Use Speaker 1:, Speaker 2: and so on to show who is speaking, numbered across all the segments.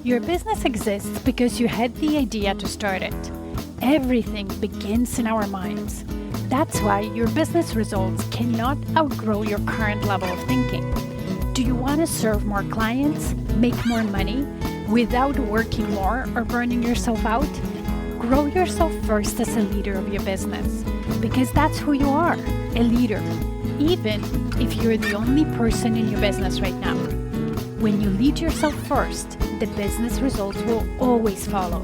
Speaker 1: Your business exists because you had the idea to start it. Everything begins in our minds. That's why your business results cannot outgrow your current level of thinking. Do you want to serve more clients, make more money, without working more or burning yourself out? Grow yourself first as a leader of your business, because that's who you are, a leader, even if you're the only person in your business right now. When you lead yourself first, the business results will always follow.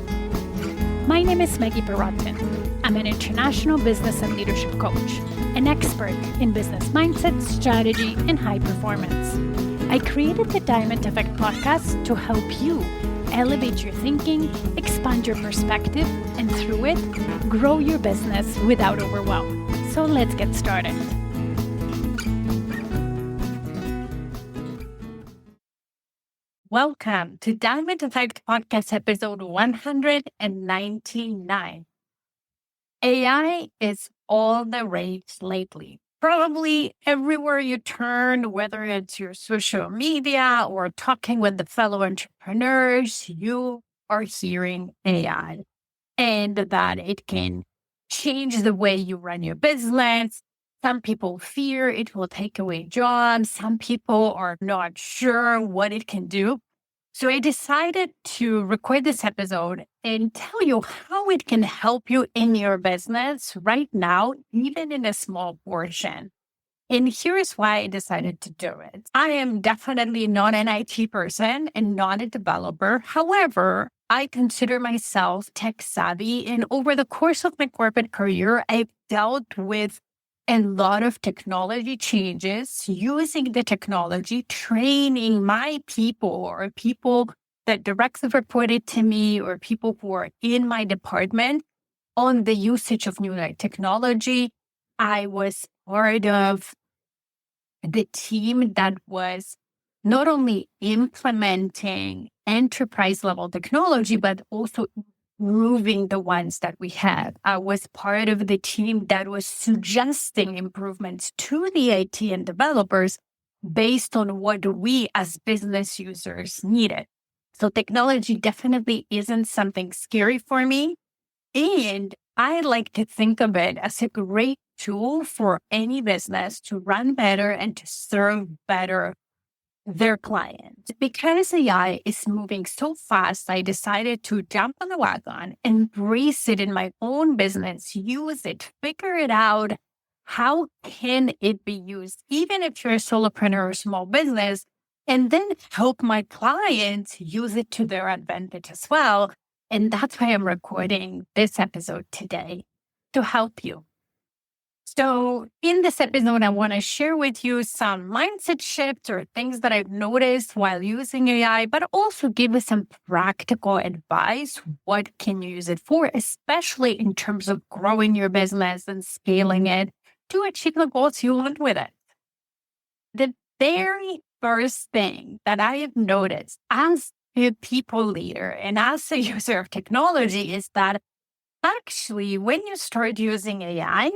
Speaker 1: My name is Maggie. I'm an international business and leadership coach, an expert in business mindset, strategy, and high performance. I created the Diamond Effect podcast to help you elevate your thinking, expand your perspective, and through it, grow your business without overwhelm. So let's get started. Welcome to Diamond Effect Podcast episode 199. AI is all the rage lately. Probably everywhere you turn, whether it's your social media or talking with the fellow entrepreneurs, you are hearing AI and that it can change the way you run your business. Some people fear it will take away jobs. Some people are not sure what it can do. So I decided to record this episode and tell you how it can help you in your business right now, even in a small portion. And here's why I decided to do it. I am definitely not an IT person and not a developer. However, I consider myself tech savvy. And over the course of my corporate career, I've dealt with a lot of technology changes, using the technology, training my people or people that directly reported to me or people who are in my department on the usage of new technology. I was part of the team that was not only implementing enterprise level technology, but also improving the ones that we have. I was part of the team that was suggesting improvements to the IT and developers based on what we as business users needed. So technology definitely isn't something scary for me. And I like to think of it as a great tool for any business to run better and to serve better their clients. Because AI is moving so fast, I decided to jump on the wagon, embrace it in my own business, use it, figure it out. How can it be used, even if you're a solopreneur or small business, and then help my clients use it to their advantage as well. And that's why I'm recording this episode today, to help you. So in this episode, I want to share with you some mindset shifts or things that I've noticed while using AI, but also give you some practical advice. What can you use it for, especially in terms of growing your business and scaling it to achieve the goals you want with it? The very first thing that I have noticed as a people leader and as a user of technology is that actually when you start using AI,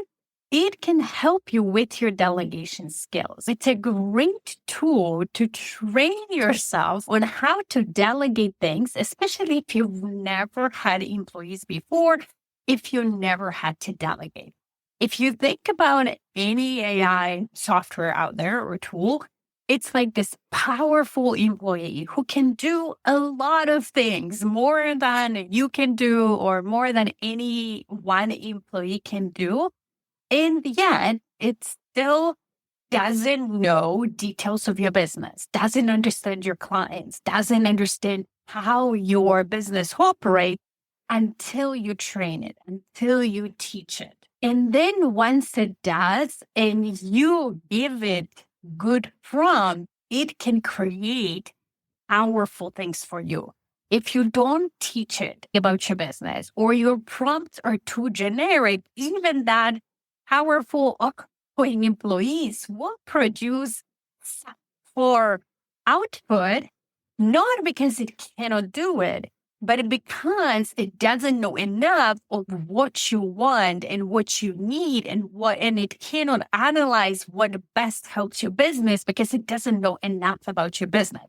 Speaker 1: it can help you with your delegation skills. It's a great tool to train yourself on how to delegate things, especially if you've never had employees before, if you never had to delegate. If you think about any AI software out there or tool, it's like this powerful employee who can do a lot of things, more than you can do or more than any one employee can do. And yet, it still doesn't know details of your business, doesn't understand your clients, doesn't understand how your business operates until you train it, until you teach it. And then once it does, and you give it good prompt, it can create powerful things for you. If you don't teach it about your business or your prompts are too generic, even that powerful outgoing employees will produce for output, not because it cannot do it, but because it doesn't know enough of what you want and what you need and it cannot analyze what best helps your business because it doesn't know enough about your business.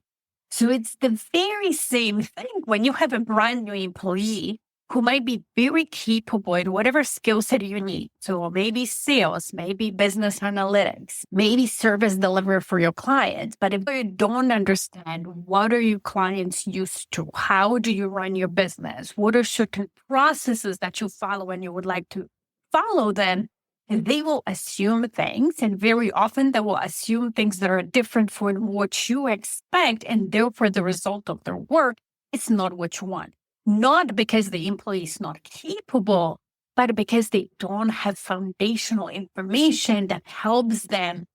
Speaker 1: So it's the very same thing when you have a brand new employee who might be very capable in whatever skill set you need. So maybe sales, maybe business analytics, maybe service delivery for your clients. But if you don't understand what are your clients used to, how do you run your business, what are certain processes that you follow and you would like to follow, then they will assume things, and very often they will assume things that are different from what you expect, and therefore the result of their work is not what you want. Not because the employee is not capable, but because they don't have foundational information that helps them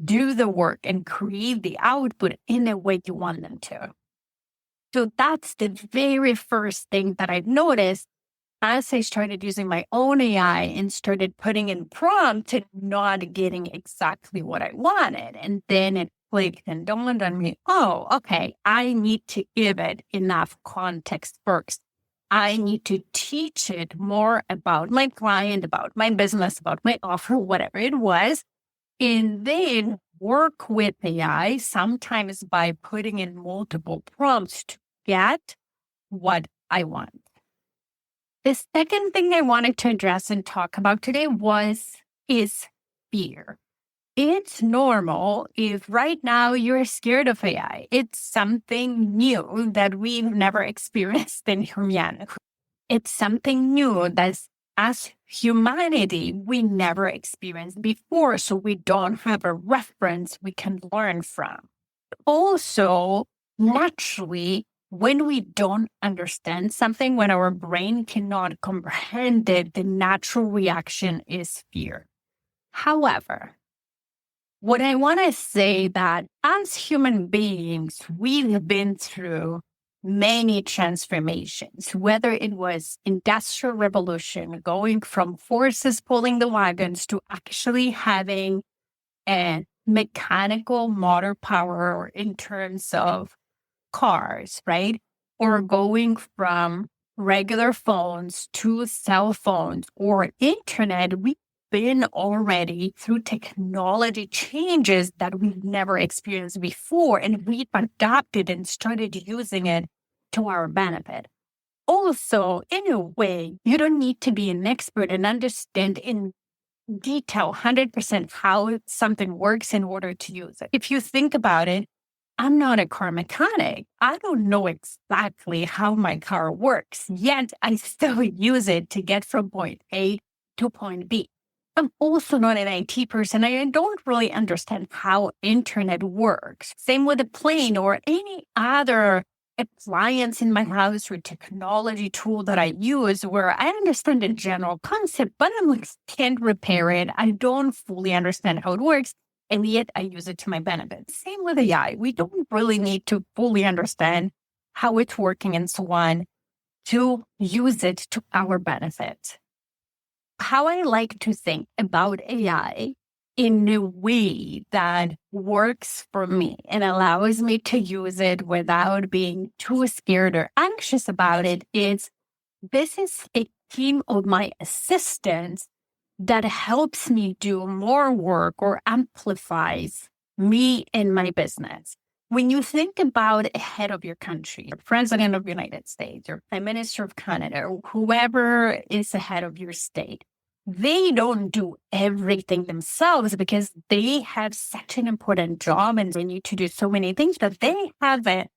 Speaker 1: do the work and create the output in the way you want them to. So that's the very first thing that I've noticed as I started using my own AI and started putting in prompts and not getting exactly what I wanted. And then it clicked and dawned on me, oh, okay, I need to give it enough context first. I need to teach it more about my client, about my business, about my offer, whatever it was. And then work with AI, sometimes by putting in multiple prompts to get what I want. The second thing I wanted to address and talk about today is fear. It's normal if right now you're scared of AI. It's something new that we've never experienced in humanity. It's something new that as humanity, we never experienced before. So we don't have a reference we can learn from. Also, naturally, when we don't understand something, when our brain cannot comprehend it, the natural reaction is fear. However, what I want to say that as human beings, we've been through many transformations, whether it was industrial revolution, going from horses pulling the wagons to actually having a mechanical motor power in terms of cars, right? Or going from regular phones to cell phones or internet, we've been already through technology changes that we've never experienced before, and we've adopted and started using it to our benefit. Also, in a way, you don't need to be an expert and understand in detail 100% how something works in order to use it. If you think about it, I'm not a car mechanic. I don't know exactly how my car works, yet I still use it to get from point A to point B. I'm also not an IT person. I don't really understand how internet works. Same with a plane or any other appliance in my house or technology tool that I use where I understand the general concept, but I can't repair it. I don't fully understand how it works. And yet I use it to my benefit. Same with AI. We don't really need to fully understand how it's working and so on to use it to our benefit. How I like to think about AI in a way that works for me and allows me to use it without being too scared or anxious about it is this is a team of my assistants that helps me do more work or amplifies me and my business. When you think about a head of your country, the president of the United States, or prime minister of Canada, or whoever is the head of your state, they don't do everything themselves because they have such an important job and they need to do so many things that they have a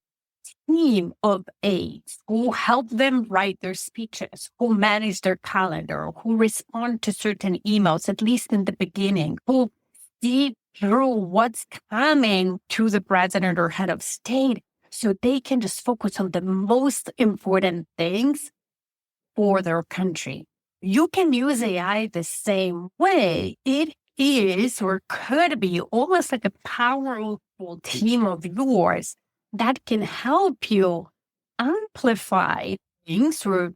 Speaker 1: team of aides who help them write their speeches, who manage their calendar, who respond to certain emails, at least in the beginning, who see through what's coming to the president or head of state so they can just focus on the most important things for their country. You can use AI the same way. It is or could be almost like a powerful team of yours that can help you amplify things or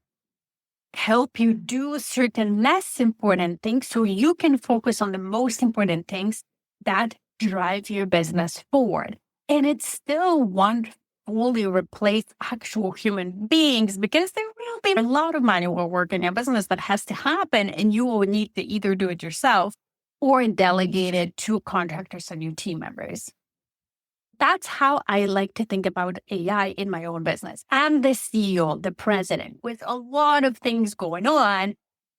Speaker 1: help you do certain less important things so you can focus on the most important things that drive your business forward. And it still won't fully replace actual human beings because there will be a lot of manual work in your business that has to happen, and you will need to either do it yourself or delegate it to contractors and your team members. That's how I like to think about AI in my own business. I'm the CEO, the president, with a lot of things going on.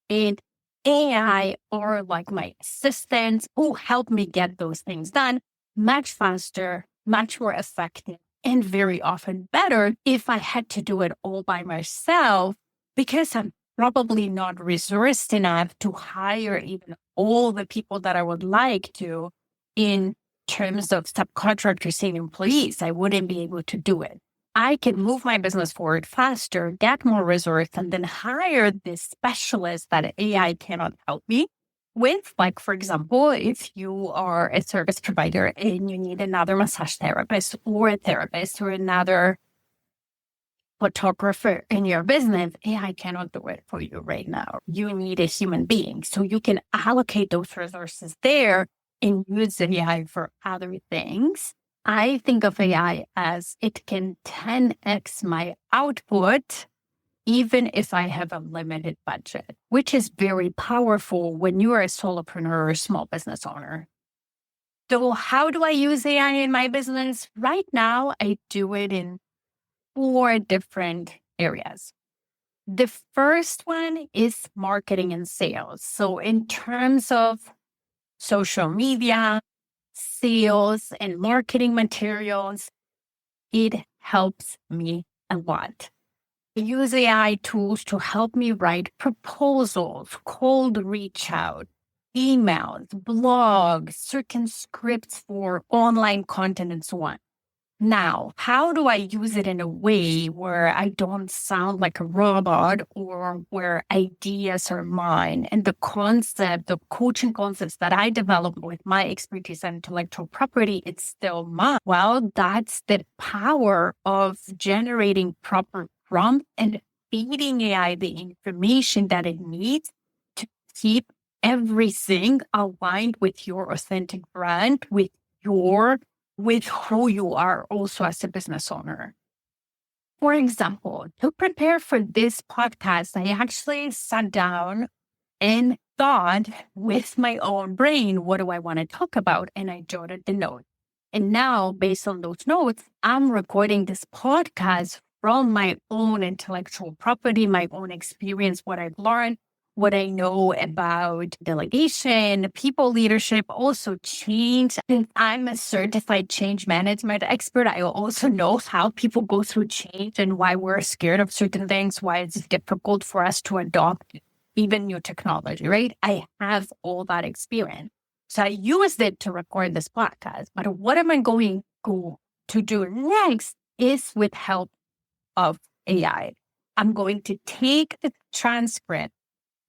Speaker 1: And AI are like my assistants who help me get those things done much faster, much more effective, and very often better if I had to do it all by myself because I'm probably not resourced enough to hire even all the people that I would like to in terms of subcontractors and employees. I wouldn't be able to do it. I can move my business forward faster, get more resource, and then hire this specialist that AI cannot help me with. Like, for example, if you are a service provider and you need another massage therapist or a therapist or another photographer in your business, AI cannot do it for you right now. You need a human being. So you can allocate those resources there and use AI for other things. I think of AI as it can 10x my output, even if I have a limited budget, which is very powerful when you are a solopreneur or a small business owner. So how do I use AI in my business? Right now, I do it in 4 different areas. The first one is marketing and sales. So in terms of social media, sales, and marketing materials, it helps me a lot. I use AI tools to help me write proposals, cold reach out, emails, blogs, certain scripts for online content, and so on. Now, how do I use it in a way where I don't sound like a robot or where ideas are mine? And the concept, the coaching concepts that I developed with my expertise and intellectual property, it's still mine. Well, that's the power of generating proper prompt and feeding AI the information that it needs to keep everything aligned with your authentic brand, with who you are also as a business owner. For example, to prepare for this podcast, I actually sat down and thought with my own brain, what do I want to talk about? And I jotted the notes. And now, based on those notes, I'm recording this podcast from my own intellectual property, my own experience, what I've learned, what I know about delegation, people leadership, also change. Since I'm a certified change management expert, I also know how people go through change and why we're scared of certain things, why it's difficult for us to adopt even new technology, right? I have all that experience. So I used it to record this podcast. But what am I going to do next is with help of AI. I'm going to take the transcript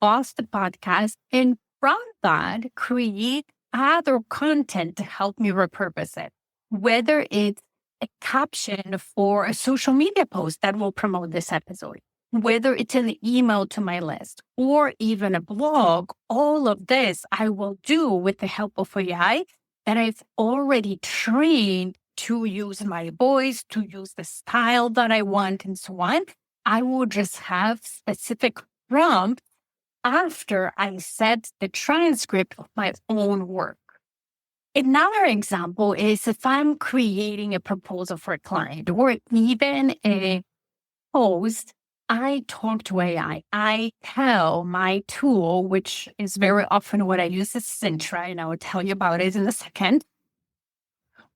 Speaker 1: of the podcast and from that create other content to help me repurpose it, whether it's a caption for a social media post that will promote this episode, whether it's an email to my list or even a blog. All of this I will do with the help of AI that I've already trained to use my voice, to use the style that I want and so on. I will just have specific prompts after I set the transcript of my own work. Another example is if I'm creating a proposal for a client or even a post, I talk to AI. I tell my tool, which is very often what I use is Sintra, and I will tell you about it in a second,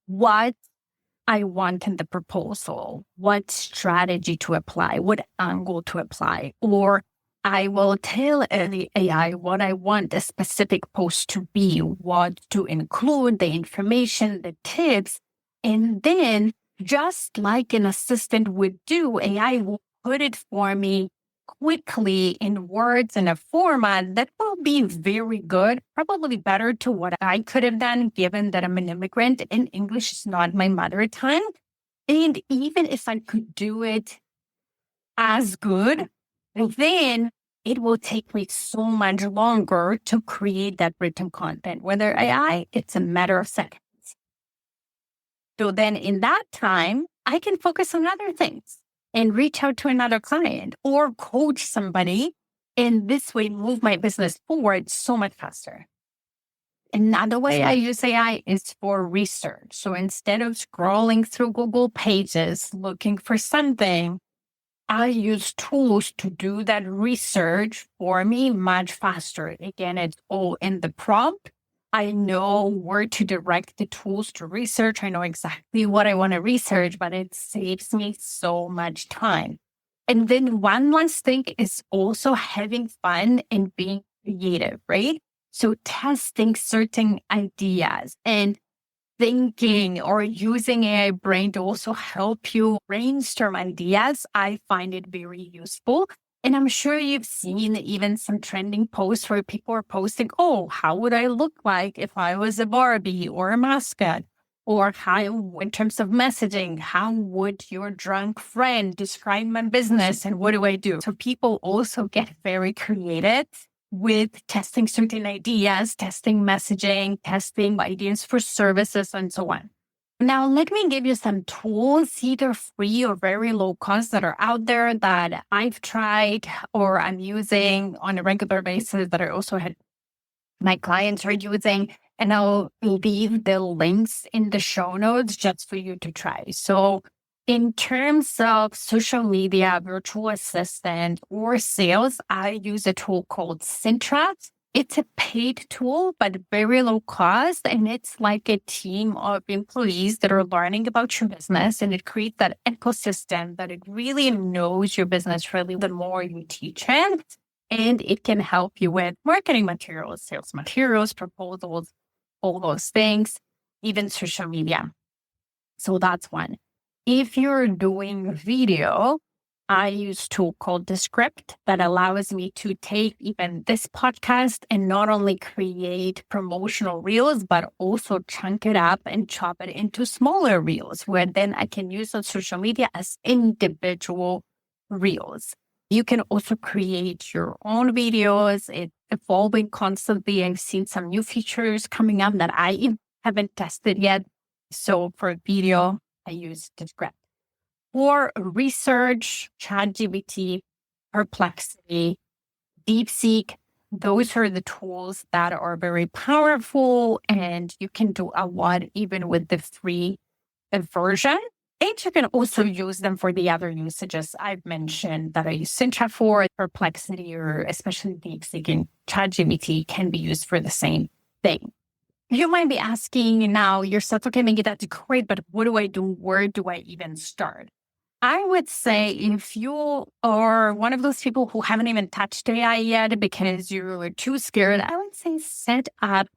Speaker 1: what I want in the proposal, what strategy to apply, what angle to apply, or I will tell the AI what I want a specific post to be, what to include, the information, the tips. And then, just like an assistant would do, AI will put it for me quickly in words in a format that will be very good, probably better to what I could have done, given that I'm an immigrant and English is not my mother tongue. And even if I could do it as good, then it will take me so much longer to create that written content. Whether AI, it's a matter of seconds. So then in that time, I can focus on other things and reach out to another client or coach somebody and this way move my business forward so much faster. Another way I use AI is for research. So instead of scrolling through Google Pages looking for something, I use tools to do that research for me much faster. Again, it's all in the prompt. I know where to direct the tools to research. I know exactly what I want to research, but it saves me so much time. And then one last thing is also having fun and being creative, right? So testing certain ideas and thinking or using AI brain to also help you brainstorm ideas, I find it very useful. And I'm sure you've seen even some trending posts where people are posting, oh, how would I look like if I was a Barbie or a mascot? Or how, in terms of messaging, how would your drunk friend describe my business and what do I do? So people also get very creative with testing certain ideas, testing messaging, testing ideas for services, and so on. Now, let me give you some tools, either free or very low cost, that are out there that I've tried or I'm using on a regular basis that I also had my clients are using. And I'll leave the links in the show notes just for you to try. So in terms of social media, virtual assistant, or sales, I use a tool called Cintra. It's a paid tool, but very low cost. And it's like a team of employees that are learning about your business. And it creates that ecosystem that it really knows your business really the more you teach it. And it can help you with marketing materials, sales materials, proposals, all those things, even social media. So that's one. If you're doing video, I use a tool called Descript that allows me to take even this podcast and not only create promotional reels, but also chunk it up and chop it into smaller reels where then I can use on social media as individual reels. You can also create your own videos. It's evolving constantly. I've seen some new features coming up that I haven't tested yet. So for video, I use Descript. For research, ChatGPT, Perplexity, DeepSeek, those are the tools that are very powerful, and you can do a lot even with the free version. And you can also use them for the other usages I've mentioned that I use Cintra for. Perplexity, or especially DeepSeek and ChatGPT, can be used for the same thing. You might be asking now yourself, okay, Maggie, that's great, but what do I do? Where do I even start? I would say if you are one of those people who haven't even touched AI yet because you're too scared, I would say set up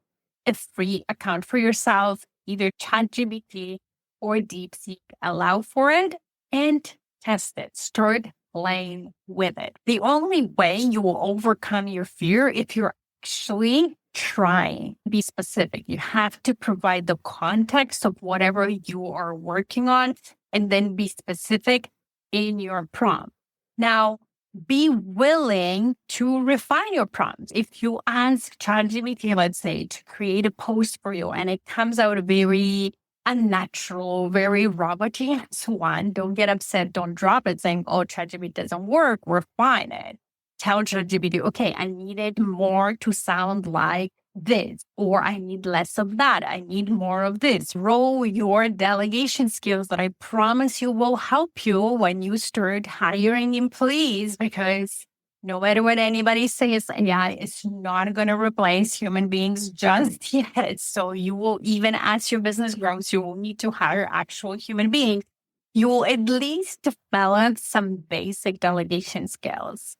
Speaker 1: a free account for yourself, either ChatGPT or DeepSeek. Allow for it and test it. Start playing with it. The only way you will overcome your fear if you're actually trying. Be specific. You have to provide the context of whatever you are working on and then be specific in your prompt. Now, be willing to refine your prompts. If you ask ChatGPT, let's say, to create a post for you and it comes out very unnatural, very roboty and so on, don't get upset. Don't drop it saying, oh, ChatGPT doesn't work. Refine it. Tell ChatGPT, okay, I need it more to sound like this, or I need less of that. I need more of this. Roll your delegation skills that I promise you will help you when you start hiring employees, because no matter what anybody says, AI is not going to replace human beings just yet. So you will, even as your business grows, you will need to hire actual human beings. You will at least develop some basic delegation skills.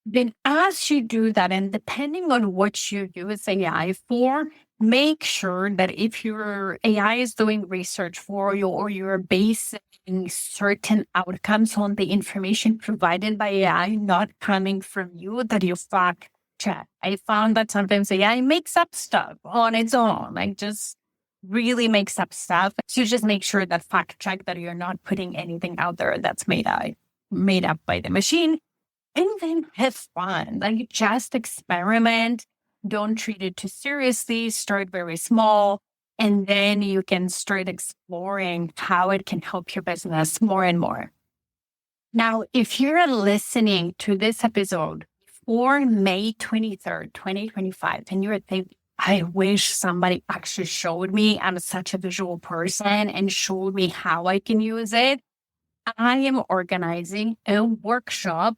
Speaker 1: Then as you do that, and depending on what you use AI for, make sure that if your AI is doing research for you or you're basing certain outcomes on the information provided by AI, not coming from you, that you fact check. I found that sometimes AI makes up stuff on its own, like just really makes up stuff. So just make sure that fact check that you're not putting anything out there that's made up by the machine. And then have fun. Like, just experiment. Don't treat it too seriously. Start very small. And then you can start exploring how it can help your business more and more. Now, if you're listening to this episode before May 23rd, 2025, and you're thinking, I wish somebody actually showed me. I'm such a visual person and showed me how I can use it. I am organizing a workshop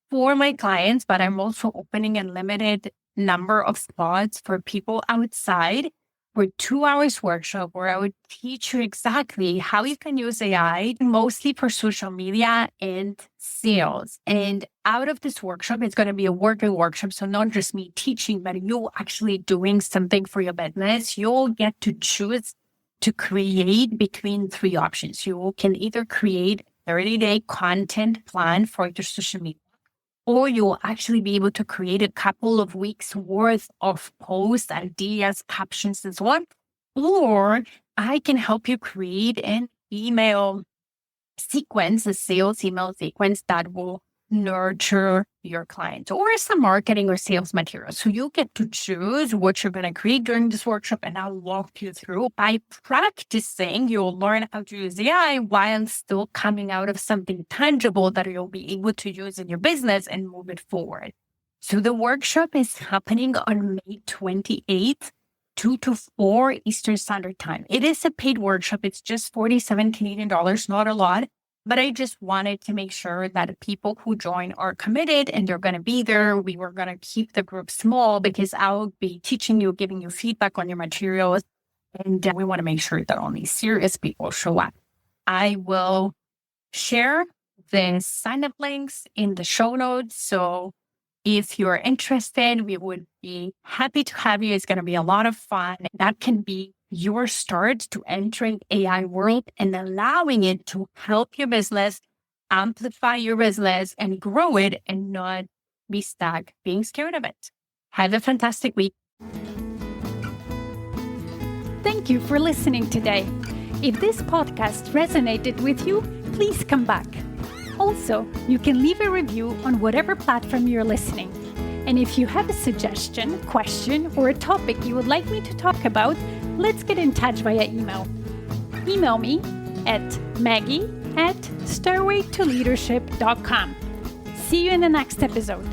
Speaker 1: for my clients, but I'm also opening a limited number of spots for people outside for 2 hours workshop where I would teach you exactly how you can use AI, mostly for social media and sales. And out of this workshop, it's going to be a working workshop. So not just me teaching, but you actually doing something for your business. You'll get to choose to create between 3 options. You can either create 30-day content plan for your social media, or you'll actually be able to create a couple of weeks worth of posts, ideas, captions, and so on. Or I can help you create an email sequence, a sales email sequence that will nurture your clients, or some marketing or sales material. So you get to choose what you're going to create during this workshop, and I'll walk you through. By practicing, you'll learn how to use AI while still coming out of something tangible that you'll be able to use in your business and move it forward. So the workshop is happening on May 28th, 2 to 4 Eastern Standard Time. It is a paid workshop. It's just 47 Canadian dollars, not a lot. But I just wanted to make sure that people who join are committed and they're going to be there. We were going to keep the group small because I'll be teaching you, giving you feedback on your materials. And we want to make sure that only serious people show up. I will share the sign-up links in the show notes. So if you're interested, we would be happy to have you. It's going to be a lot of fun. That can be your start to entering AI world and allowing it to help your business, amplify your business, and grow it and not be stuck being scared of it. Have a fantastic week.
Speaker 2: Thank you for listening today. If this podcast resonated with you, please come back. Also, you can leave a review on whatever platform you're listening. And if you have a suggestion, question, or a topic you would like me to talk about, let's get in touch via email. Email me at maggie@stairwaytoleadership.com. See you in the next episode.